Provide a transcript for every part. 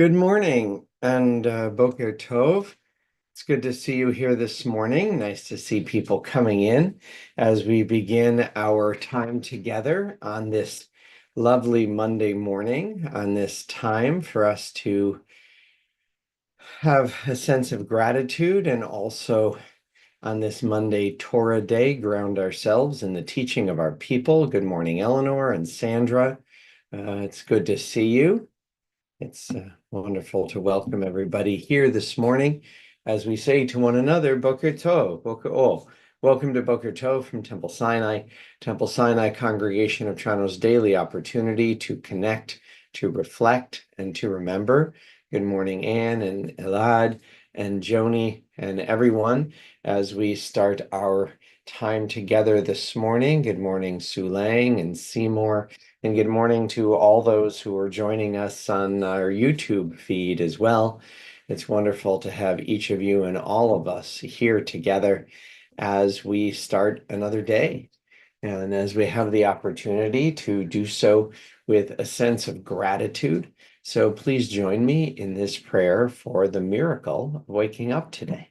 Good morning and Boker Tov. It's good to see you here this morning. Nice to see people coming in as we begin our time together on this lovely Monday morning, on this time for us to have a sense of gratitude and also on this Monday Torah day, ground ourselves in the teaching of our people. Good morning, Eleanor and Sandra. It's good to see you. It's wonderful to welcome everybody here this morning as we say to one another, Boker Tov, welcome to Boker Tov from Temple Sinai Congregation of Toronto's daily opportunity to connect, to reflect, and to remember. Good morning, Anne and Elad and Joni and everyone as we start our time together this morning. Good morning, Sue Lang and Seymour. And good morning to all those who are joining us on our YouTube feed as well. It's wonderful to have each of you and all of us here together as we start another day. And as we have the opportunity to do so with a sense of gratitude. So please join me in this prayer for the miracle of waking up today.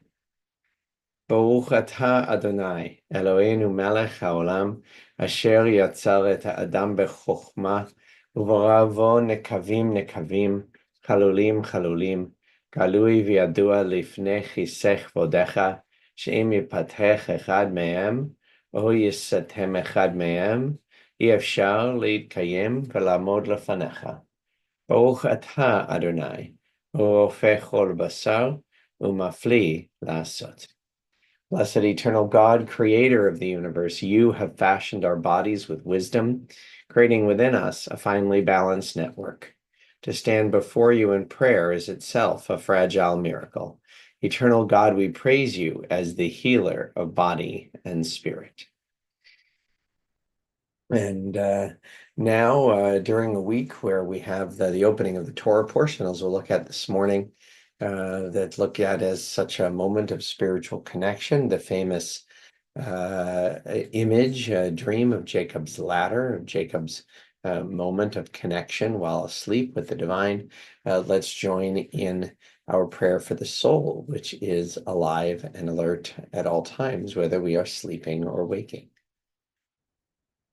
Baruch atah Adonai, Eloheinu melech haolam, asher yatzar et ha'adam bechokma, uvaravo nekavim nekavim, chalulim chalulim, galui v'yadua lifnei chisech vodecha, she'im yipatech echad mehem, o yisatem echad mehem, אי-אפשר להתקיים ולעמוד לפניך. ברוך אתה, אדוני, הוא הופך כל בשר ומפליא לעשות. Blessed eternal God, creator of the universe, you have fashioned our bodies with wisdom, creating within us a finely balanced network. To stand before you in prayer is itself a fragile miracle. Eternal God, we praise you as the healer of body and spirit. And now, during a week where we have the opening of the Torah portion, as we'll look at this morning, that look at as such a moment of spiritual connection, the famous image, dream of Jacob's ladder, of Jacob's moment of connection while asleep with the divine. Let's join in our prayer for the soul, which is alive and alert at all times, whether we are sleeping or waking.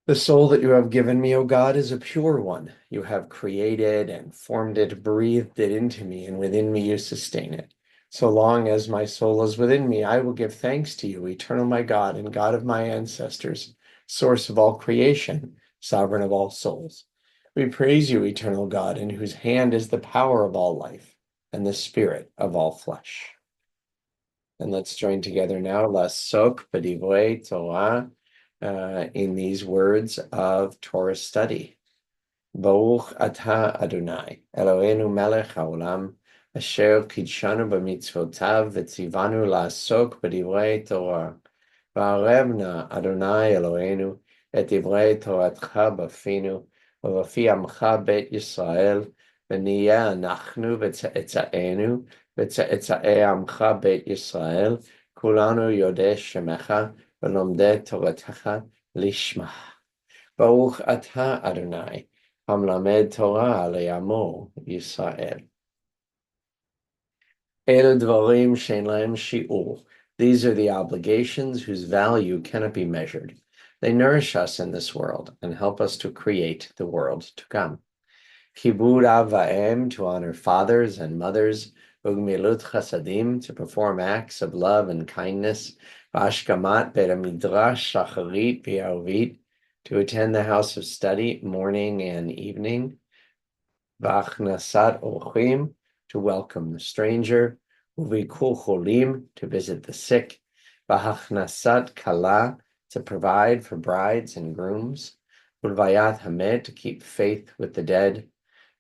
The soul that you have given me, O God, is a pure one. You have created and formed it, breathed it into me, and within me you sustain it. So long as my soul is within me, I will give thanks to you, eternal my God and God of my ancestors, source of all creation, sovereign of all souls. We praise you, eternal God, in whose hand is the power of all life and the spirit of all flesh. And let's join together now, Lasok B'divrei Torah, in these words of Torah study. Baruch atah Adonai, Eloheinu melech haolam, asher kidshanu b'mitzvotav v'tzivanu la'asok b'divrei Torah. Va'arevna Adonai Eloheinu et divrei Toratcha b'finu, v'vafi amcha bet Yisrael, v'niyeh anachnu v'tzaetzaenu, v'tzaetza'ei amcha bet Yisrael, kulanu yodeh shemecha, ולומדי תורתך לשמה. ברוך אתה אדוני, המלמד תורה לעמו ישראל. אלה דברים שאין להם שיעור. These are the obligations whose value cannot be measured. They nourish us in this world and help us to create the world to come. Kibud av va'em, to honor fathers and mothers, ugmilut chasadim, to perform acts of love and kindness, v'ashkamat bet midrash shacharit v'arvit, to attend the house of study morning and evening, v'achnasat orchim, to welcome the stranger, uvikul cholim, to visit the sick, v'achnasat kala, to provide for brides and grooms, ulvayat hamed, to keep faith with the dead,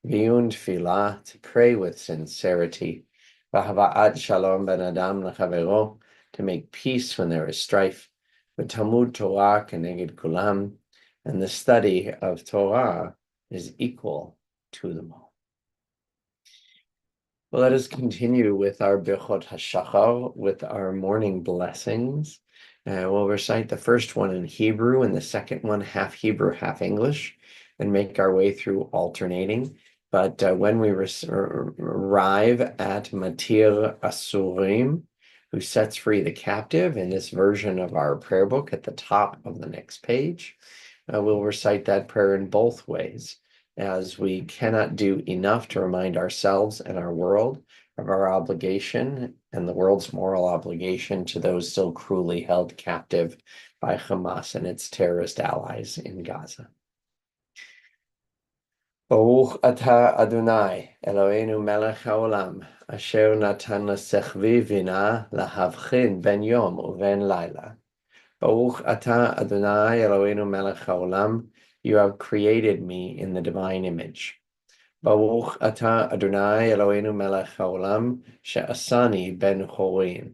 v'yun tefillah, to pray with sincerity, v'hava'at shalom ben adam lechavero, to make peace when there is strife, v'talmud Torah keneged kulam, and the study of Torah is equal to them all. Well, let us continue with our Birchot HaShachar, with our morning blessings. We'll recite the first one in Hebrew and the second one half Hebrew, half English, and make our way through alternating. But when we arrive at Matir Asurim, who sets free the captive, in this version of our prayer book at the top of the next page, we'll recite that prayer in both ways, as we cannot do enough to remind ourselves and our world of our obligation and the world's moral obligation to those still cruelly held captive by Hamas and its terrorist allies in Gaza. Baruch atah Adonai, Eloheinu melech haolam, asher natan l'sechvi vina lahavchin ben yom uven laila. Baruch atah Adonai, Eloheinu melech haolam, you have created me in the divine image. Baruch atah Adonai, Eloheinu melech haolam, she'asani ben chorin.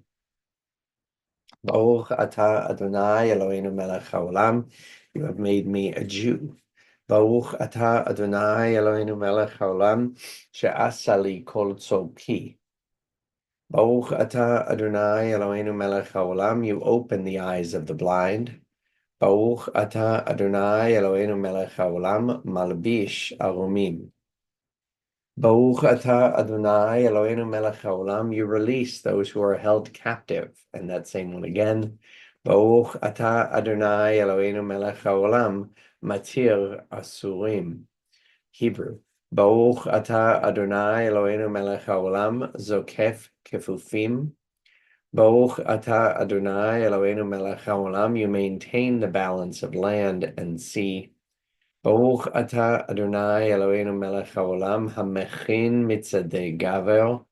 Baruch atah Adonai, Eloheinu melech haolam, you have made me a Jew. Baruch atah Adonai Eloheinu melech haolam she'asa li kol tzorki. Baruch atah Adonai Eloheinu melech haolam, you open the eyes of the blind. Baruch atah Adonai Eloheinu melech haolam malbish arumim. Baruch atah Adonai Eloheinu melech haolam, you release those who are held captive. And that same one again. Baruch atah Adonai Eloheinu melech haolam matir asurim. Hebrew. Baruch atah Adonai Eloheinu melech haolam zokef kefufim. Baruch atah Adonai Eloheinu melech haolam, you maintain the balance of land and sea. Baruch atah Adonai Eloheinu melech haolam hamechin mitzadei gaver.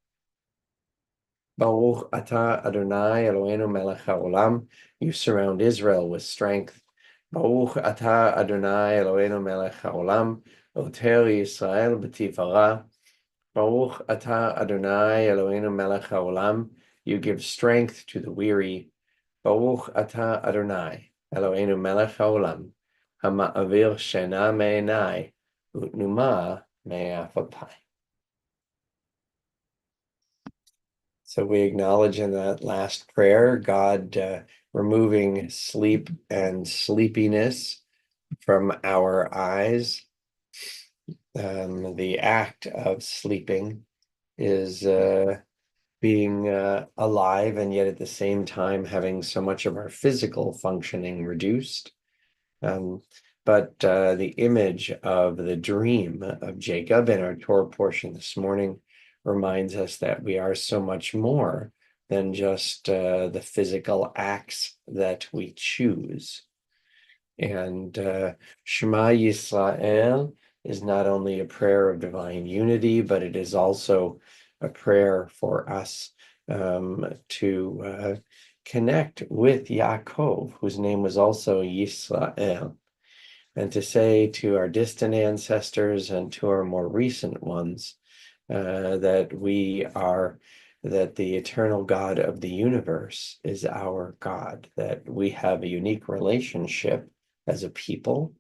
Baruch atah Adonai Eloheinu melech haolam, you surround Israel with strength. Baruch atah Adonai Eloheinu melech haolam oter Yisrael b'tifara. Baruch atah Adonai Eloheinu melech haolam, you give strength to the weary. Baruch atah Adonai Eloheinu melech haolam hama'avir shena me'enai utnuma me'afotai. So we acknowledge in that last prayer, God removing sleep and sleepiness from our eyes. The act of sleeping is being alive and yet at the same time having so much of our physical functioning reduced. But the image of the dream of Jacob in our Torah portion this morning reminds us that we are so much more than just the physical acts that we choose. And Shema Yisrael is not only a prayer of divine unity, but it is also a prayer for us to connect with Yaakov, whose name was also Yisrael, and to say to our distant ancestors and to our more recent ones that the eternal God of the universe is our God, that we have a unique relationship as a people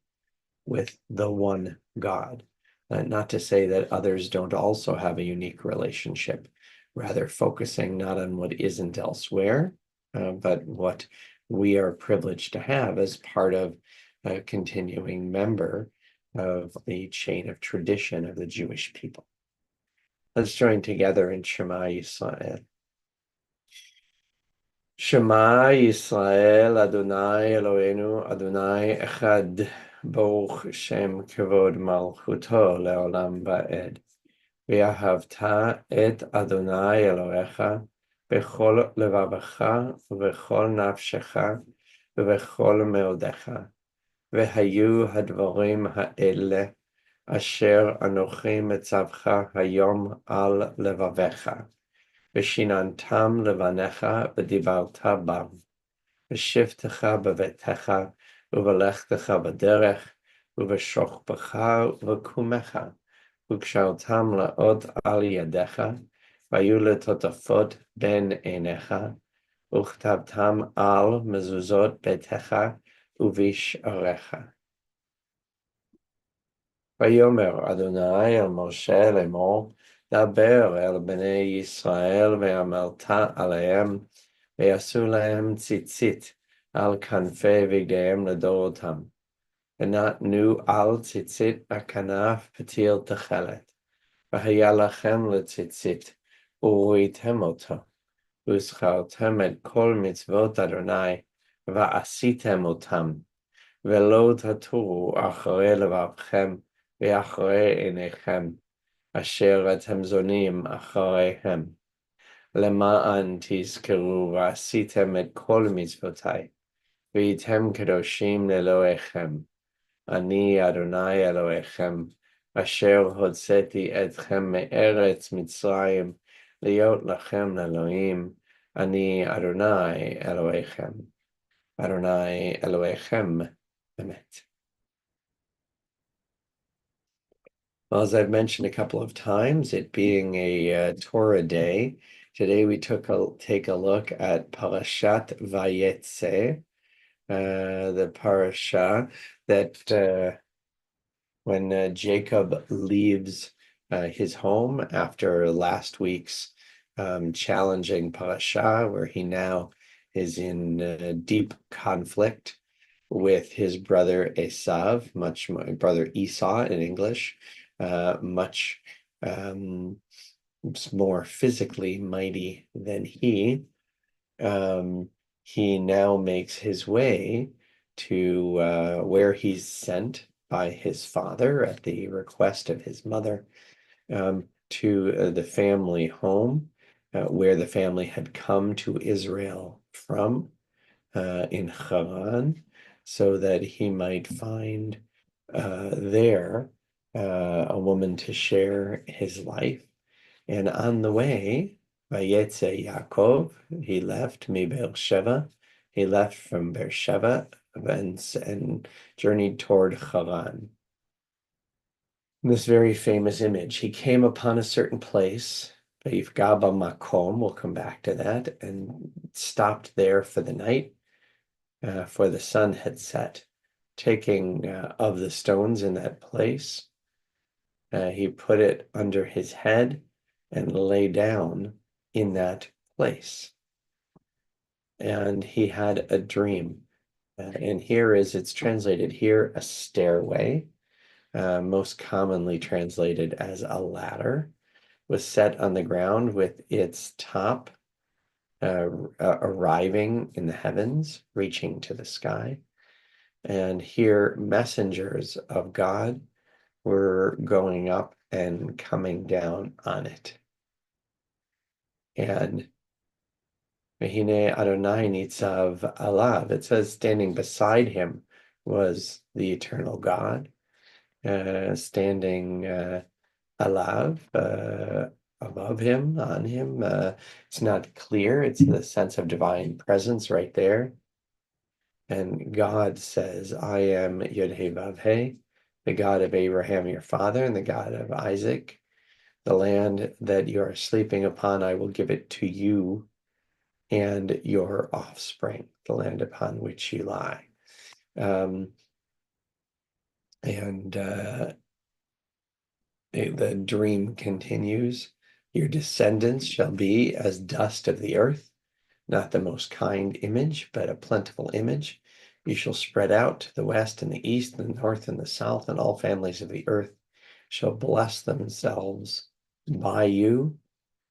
with the one God. Not to say that others don't also have a unique relationship, rather focusing not on what isn't elsewhere, but what we are privileged to have as part of a continuing member of the chain of tradition of the Jewish people. Let's join together in Shema Yisrael. Shema Yisrael, Adonai Eloheinu, Adonai Echad, Baruch Shem Kavod Malchuto Leolam Va'ed. V'ahavta et Adonai Elohecha bechol levavecha v'chol nafshecha v'chol meodecha. V'hayu hadvarim ha'ele asher anochi metzavcha hayom al levavecha. V'shinantam levanecha v'divarta bam. V'shivtecha b'vetecha v'valechtecha b'derech v'v'shochbecha v'kumecha. V'kshaltam la'od al yadecha v'ayu letotafot ben einecha v'uchtavtam al mezuzot betecha uvish orecha. Vayomer Adonai el Moshe lemor, daber el bnei Yisrael ve'amalta aleim ve'asu lahem tzitzit al kanfei vigdeim ledorotam. V'natnu al tzitzit akanaf patil techelet. והיה לכם לציצית, וראיתם אותו, וזכרתם את כל מצוות אדוני, ועשיתם אותם, ולא תטורו אחרי לבבכם, ואחרי עיניכם, אשר אתם זונים אחריהם. למען תזכרו ועשיתם את כל מצוותיי, והייתם קדושים לאלוהיכם. אני אדוני אלוהיכם, אשר הוצאתי אתכם מארץ מצרים, להיות לכם לאלוהים. אני אדוני אלוהיכם. אדוני אלוהיכם, אמת. Well, as I've mentioned a couple of times, it being a Torah day, today we take a look at Parashat Vayetze, the parasha that when Jacob leaves his home after last week's challenging parasha, where he now is in deep conflict with his brother Esav, brother Esau in English, much more physically mighty than he now makes his way to where he's sent by his father at the request of his mother, to the family home where the family had come to Israel from in Haran, so that he might find there a woman to share his life. And on the way, Vayetze Yaakov, he left Beersheba. He left from Beersheba and journeyed toward Haran. This very famous image, he came upon a certain place, Vayifga Makom, we'll come back to that, and stopped there for the night, for the sun had set. Taking of the stones in that place, he put it under his head and lay down in that place. And he had a dream. And here it's translated here, a stairway, most commonly translated as a ladder, was set on the ground with its top arriving in the heavens, reaching to the sky. And here messengers of God were going up and coming down on it. And Vehine Adonai Nitzav Alav, it says standing beside him was the eternal God, standing Alav, above him, on him. It's not clear, it's the sense of divine presence right there. And God says, I am Yod-Heh-Vav-Heh, the God of Abraham your father and the God of Isaac. The land that you are sleeping upon, I will give it to you and your offspring, the land upon which you lie. The dream continues. Your descendants shall be as dust of the earth, not the most kind image, but a plentiful image. You shall spread out to the west and the east and the north and the south, and all families of the earth shall bless themselves by you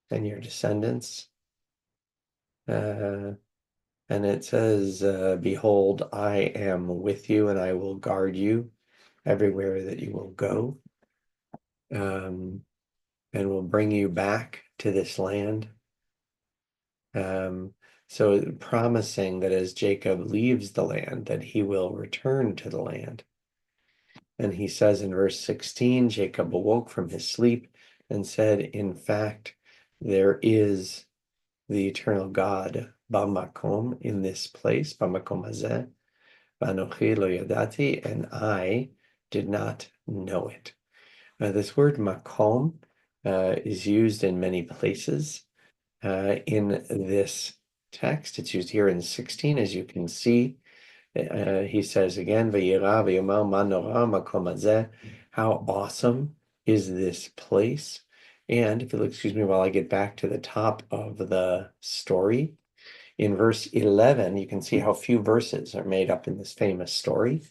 and your descendants. And it says, behold, I am with you and I will guard you everywhere that you will go, and will bring you back to this land. So promising that as Jacob leaves the land, that he will return to the land. And he says in verse 16, Jacob awoke from his sleep and said, in fact, there is the eternal God, Bamakom, in this place, Bamakom hazeh, Vanochi lo yadati, and I did not know it. This word makom is used in many places in this text. It's used here in 16, as you can see. He says again, Vayira v'yomar ma nora makom hazeh, how awesome is this place. And if you'll excuse me while I get back to the top of the story, in verse 11, you can see how few verses are made up in this famous story.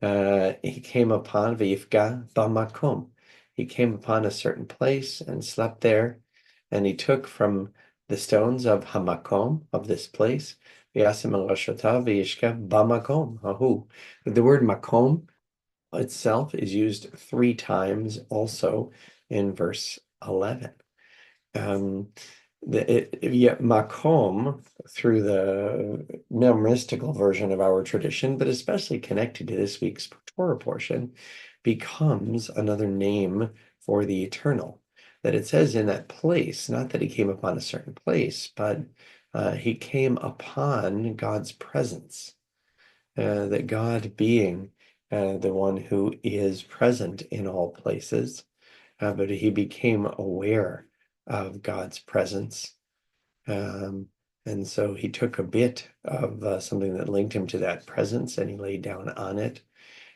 He came upon Vayifga Bamakom. he came upon a certain place and slept there, and he took from the stones of Hamakom, of this place, v'yasim el rashotav v'yishkev b'makom hahu. The word makom itself is used 3 times also in verse 11. Yet makom, through the more mystical version of our tradition, but especially connected to this week's Torah portion, becomes another name for the eternal. That it says in that place, not that he came upon a certain place, but he came upon God's presence. That God being the one who is present in all places, but he became aware of God's presence. And so he took a bit of something that linked him to that presence and he laid down on it.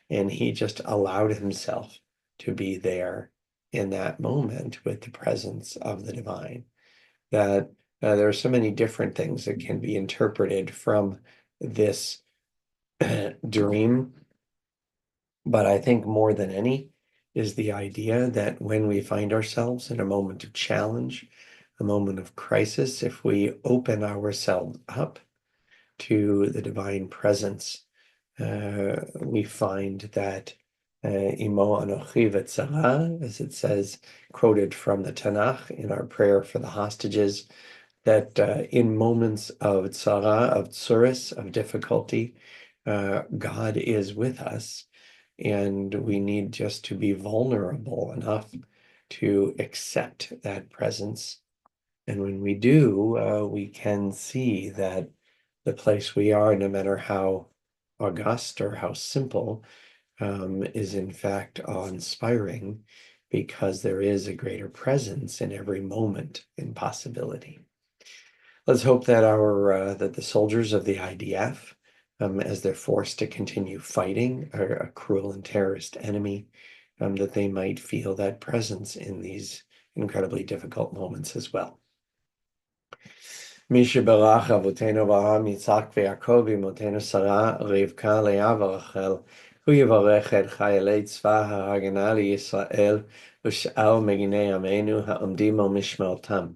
And he just allowed himself to be there in that moment with the presence of the divine. That there are so many different things that can be interpreted from this dream. But I think more than any is the idea that when we find ourselves in a moment of challenge, a moment of crisis, if we open ourselves up to the divine presence, we find that Imo Anochi V'Tzara, as it says, quoted from the Tanakh in our prayer for the hostages, that in moments of tzara, of tsuris, of difficulty, God is with us, and we need just to be vulnerable enough to accept that presence. And when we do, we can see that the place we are, no matter how august or how simple, is in fact awe-inspiring, because there is a greater presence in every moment in possibility. Let's hope that that the soldiers of the IDF, as they're forced to continue fighting a cruel and terrorist enemy, that they might feel that presence in these incredibly difficult moments as well. מי שבירך אבותינו אברהם, יצחק ויעקב, אמותינו שרה, רבקה, לאה ורחל, הוא יברך את חיילי צבא ההגנה לישראל ושאר מגיני עמנו העומדים על משמרתם.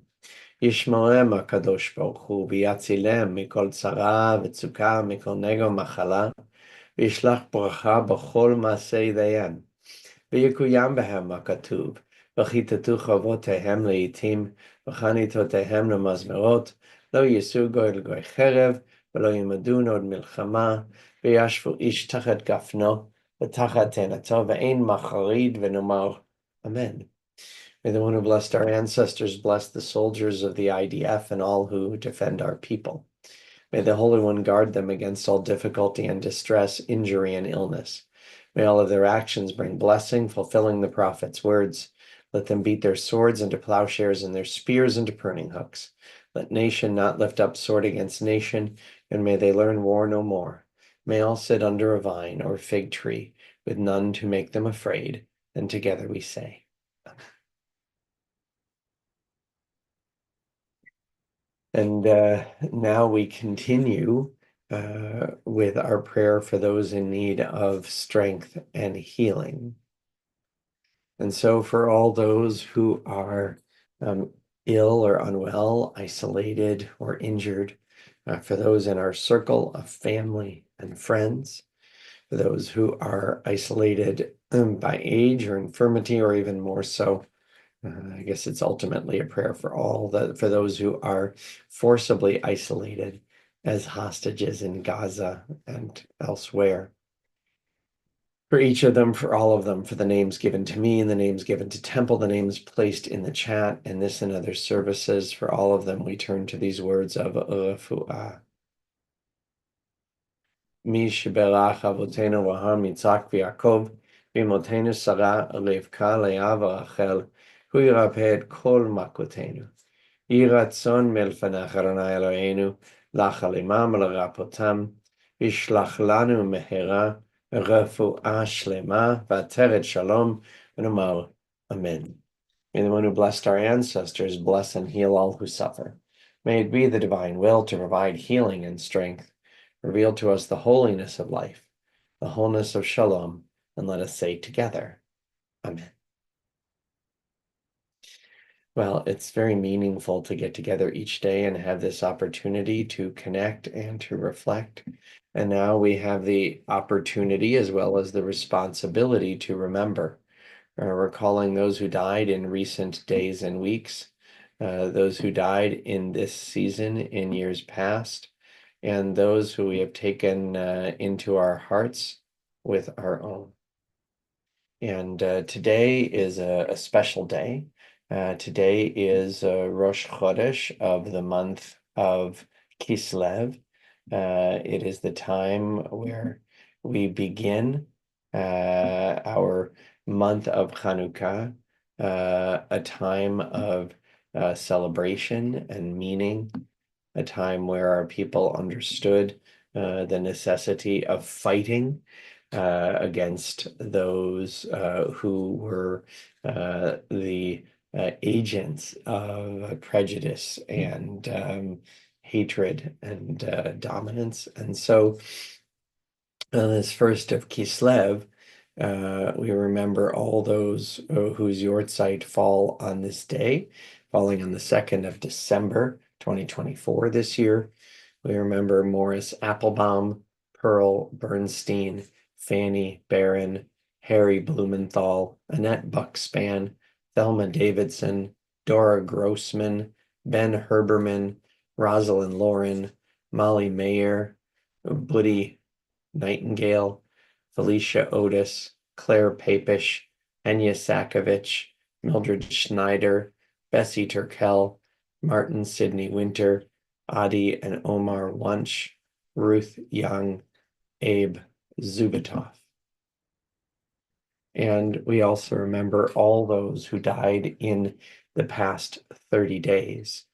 ישמרם הקדוש ברוך הוא ויצילם מכל צרה וצוקה, מכל נגע ומחלה, וישלח ברכה בכל מעשה ידיהם. ויקוים בהם הכתוב, וכיתתו חרבותיהם לעתים, וחניתותיהם למזמרות, לא יישאו גוי לגוי חרב, ולא ילמדון עוד מלחמה, וישבו איש תחת גפנו, ותחת תאנתו, ואין מחריד, ונאמר Amen. May the one who blessed our ancestors bless the soldiers of the IDF and all who defend our people. May the Holy One guard them against all difficulty and distress, injury and illness. May all of their actions bring blessing, fulfilling the prophet's words. Let them beat their swords into plowshares and their spears into pruning hooks. Let nation not lift up sword against nation, and may they learn war no more. May all sit under a vine or fig tree, with none to make them afraid. And together we say, And now we continue with our prayer for those in need of strength and healing. And so for all those who are ill or unwell, isolated or injured, for those in our circle of family and friends, for those who are isolated by age or infirmity, or even more so, I guess it's ultimately a prayer for for those who are forcibly isolated as hostages in Gaza and elsewhere. For each of them, for all of them, for the names given to me and the names given to Temple, the names placed in the chat, and this and other services, for all of them, we turn to these words of refuah. Mi sheberach avotenu Avraham, Yitzhak v'Yaakov, v'imotenu Sarah, Rivka, Leah v'Rachel, hu yirapeh et kol makotenu. Yhi ratzon melfanech Adonai Eloheinu, lachal imam l'rapotam, v'shlach lanu mehera, refuah shlema, v'ateret shalom, v'nomar Amen. May the one who blessed our ancestors bless and heal all who suffer. May it be the divine will to provide healing and strength. Reveal to us the holiness of life, the wholeness of shalom, and let us say together, Amen. Well, it's very meaningful to get together each day and have this opportunity to connect and to reflect. And now we have the opportunity as well as the responsibility to remember, recalling those who died in recent days and weeks, those who died in this season in years past, and those who we have taken into our hearts with our own. And today is a special day. Today is Rosh Chodesh of the month of Kislev. It is the time where we begin our month of Chanukah, a time of celebration and meaning, a time where our people understood the necessity of fighting against those who were the agents of prejudice and hatred and dominance. And so on this first of Kislev, we remember all those whose yahrzeit fall on this day, falling on the 2nd of December, 2024 this year. We remember Morris Applebaum, Pearl Bernstein, Fanny Barron, Harry Blumenthal, Annette Buckspan, Thelma Davidson, Dora Grossman, Ben Herberman, Rosalind Lauren, Molly Mayer, Buddy Nightingale, Felicia Otis, Claire Papish, Enya Sakovich, Mildred Schneider, Bessie Turkel, Martin Sidney Winter, Adi and Omar Wunsch, Ruth Young, Abe Zubatoff. And we also remember all those who died in the past 30 days.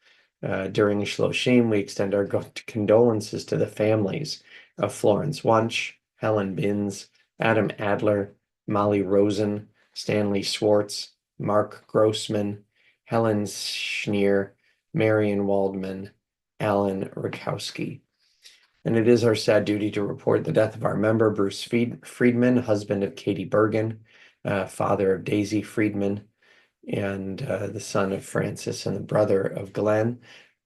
During Shloshim, we extend our condolences to the families of Florence Wunsch, Helen Binns, Adam Adler, Molly Rosen, Stanley Schwartz, Mark Grossman, Helen Schneer, Marion Waldman, Alan Rakowski. And it is our sad duty to report the death of our member, Bruce Friedman, husband of Katie Bergen, father of Daisy Friedman, and the son of Francis and the brother of Glenn.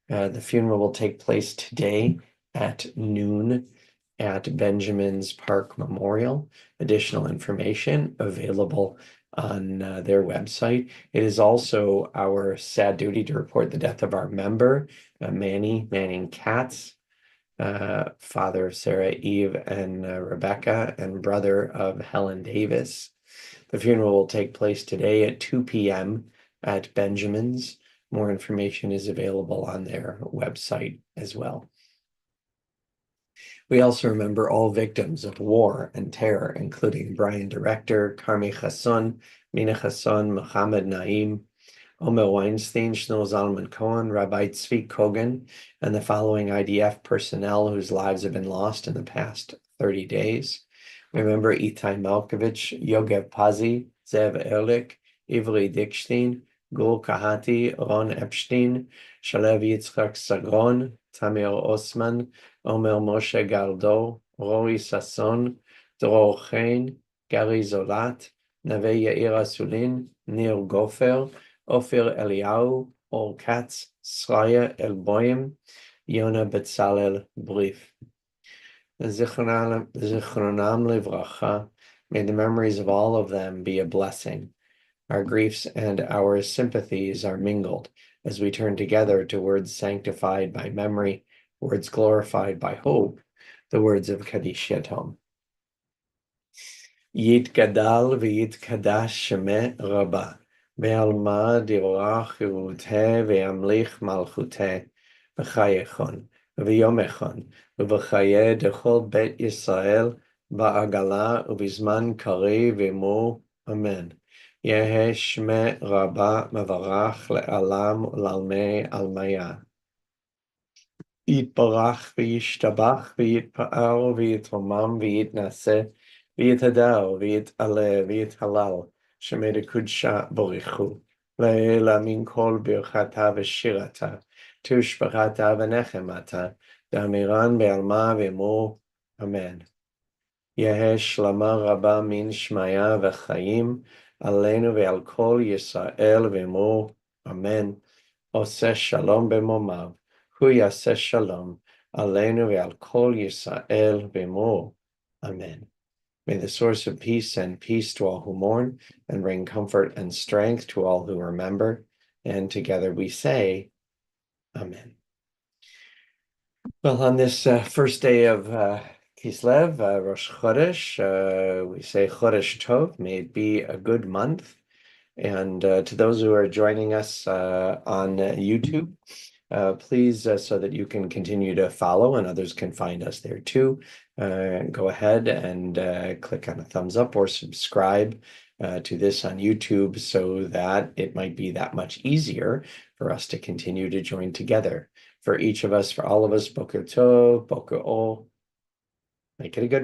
The funeral will take place today at noon at Benjamin's Park Memorial. Additional information available on their website. It is also our sad duty to report the death of our member, Manning Katz, father of Sarah Eve and Rebecca, and brother of Helen Davis. The funeral will take place today at 2 p.m. at Benjamin's. More information is available on their website as well. We also remember all victims of war and terror, including Brian Director, Carmi Chasson, Mina Chasson, Mohammed Naim, Omer Weinstein, Shmuel Zalman Cohen, Rabbi Tzvi Kogan, and the following IDF personnel whose lives have been lost in the past 30 days. We remember Itai Malkovich, Yogev Pazi, Zev Ehrlich, Ivry Dickstein, Gul Kahati, Ron Epstein, Shalev Yitzchak Sagron, Tamir Osman, Omer Moshe Galdo, Rory Sasson, Dror Chen, Gary Zolat, Nave Yair Asulin, Nir Gofer, Ophir Eliyahu, Or Katz, Sraya Elboim, Yona Betzalel Brief. Zichronam Livracha, may the memories of all of them be a blessing. Our griefs and our sympathies are mingled as we turn together to words sanctified by memory, words glorified by hope, the words of Kaddish Yatom. Yitgadal v'yitkadash shemeh rabba, be'alma dirach cheruteh ve'amlich malchuteh, v'chayechon, v'yomechon, v'chaye dechol bet Yisrael, ba'agala u'bizman karei v'emo, amen. Yehe shmeh rabba mevarach le'alam u'lalmei almaya. Yitbarach v'yishtabach v'yitpa'ar v'yitromam v'yitnaseh v'yitadar v'yit'aleh v'yithalal shemei kudsha borichu le'ela min kol birchata v'shirata tushbachata v'nechemata da'amiran be'alma v'emo, amen. Yehe shlama rabba min shmaya v'chayim aleinu ve'al kol Yisrael v'emo, Amen. Oseh shalom bemomav, hu yaseh shalom, aleinu ve'al kol Yisrael b'mo. Amen. May the source of peace send peace to all who mourn and bring comfort and strength to all who remember. And together we say, Amen. Well, on this first day of Kislev, Rosh Chodesh, we say Chodesh Tov, may it be a good month. And to those who are joining us on YouTube, please, so that you can continue to follow and others can find us there too, go ahead and click on a thumbs up or subscribe to this on YouTube so that it might be that much easier for us to continue to join together. For each of us, for all of us, Boker Tov, Boker O. Make it a good